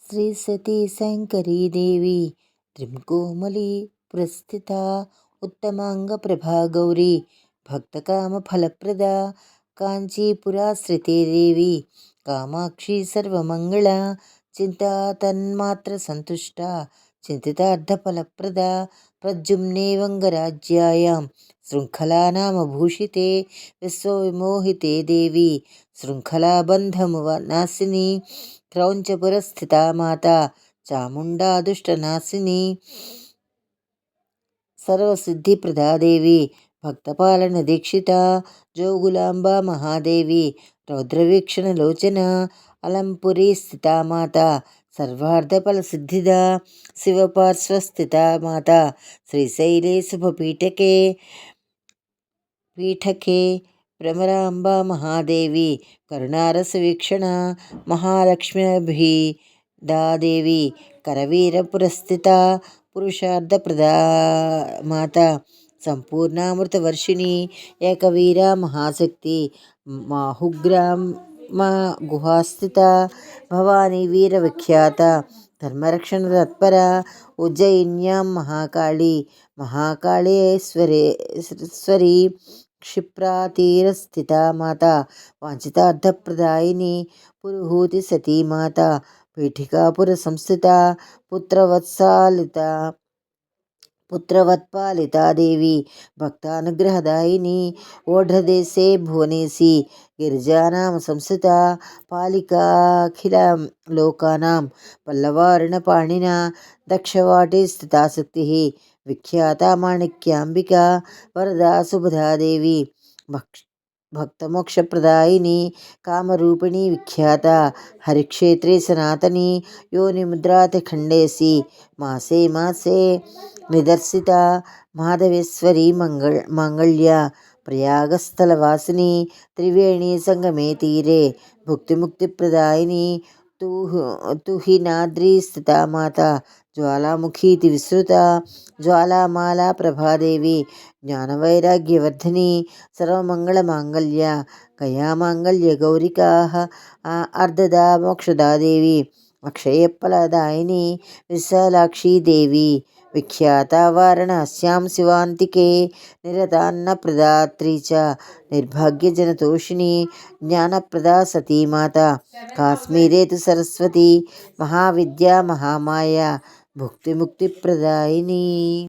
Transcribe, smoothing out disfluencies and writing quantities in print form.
శ్రీ సతీ శంకరీ దేవి త్రికోమలి పురస్థిత ఉత్తమాంగ ప్రభా గౌరీ భక్తకామ ఫలప్రద కాంచీపురాశ్రితే దేవి కామాక్షి సర్వమంగళ చింతా తన్మాత్ర సంతుష్ట చింతితార్థ ఫలప్రద ప్రద్యుమ్నే వంగరాజ్యాయాం శృంఖలానామభూషితే విశ్వవిమోహితే దేవి శృంఖలాబంధము నాశిని క్రౌంచపురస్థితా మాత చాముండా దుష్టనాశిని సర్వసిద్ధిప్రదాదేవి భక్తపాలన దీక్షిత జోగులాంబా మహాదేవి రౌద్రవీక్షణలోచన అలంపురీ స్థితా మాత సర్వార్థఫల సిద్ధిదా శివపార్శ్వస్థిత మాత శ్రీశైలే శుభపీఠకే భ్రమరాంబా మహాదేవి కరుణారస వీక్షణ మహాలక్ష్మీభిదాదేవి కరవీరపురస్థిత పురుషార్థప్రదా మాత సంపూర్ణామృతవర్షిణి ఏకవీర మహాశక్తి మాహుగ్రామ గుహాస్థిత భవానీ వీర విఖ్యాత ధర్మరక్షణ తత్పర ఉజ్జయిన్యాం మహాకాళేశ్వరీ క్షిప్రాతీరస్థిత మాత వాంఛితార్థప్రదాయిని పురుహూతి సతీ మాత పీఠికాపుర సంస్థిత పుత్రవత్పాలితా దేవి భక్తానుగ్రహదాయిని ఓఢ్రదేశే భువనేసి గిరిజానాం సంస్థిత పాలికాఖిల లోకానాం పల్లవారుణపాణిన దక్షవాటే స్థితాశక్తి విఖ్యాత మాణిక్యాంబిక వరదా సుభదాదేవి భక్తమోక్షప్రదాయిని కామరూపిణి విఖ్యాత హరిక్షేత్రే సనాతని యోనిముద్రాతి ఖండేసి మాసే మాసే నిదర్శిత మాధవేశ్వరి మాంగళ్య ప్రయాగస్థలవాసిని త్రివేణి సంగమే తీరే భుక్తిముక్తిప్రదాయిని తుహినాద్రి స్థితా మాత జ్వాలాముఖీతి విస్తృత జ్వాలామాలా ప్రభాదేవి జ్ఞానవైరాగ్యవర్ధిని సర్వమంగళమాంగళ్య గయామాంగళ్య గౌరికా అర్ధదా మోక్షదాదేవి అక్షయఫలదాయిని విశాలాక్షీదేవి విఖ్యాత వారణాస్యాం శివాంతికే నిరతాన్నప్రదాత్రీ చ నిర్భాగ్యజనతోషిణి జ్ఞానప్రదా సతీమాత కాశ్మీరే తు సరస్వతి మహావిద్యా మహామాయ భుక్తిముక్తిప్రదాయిని.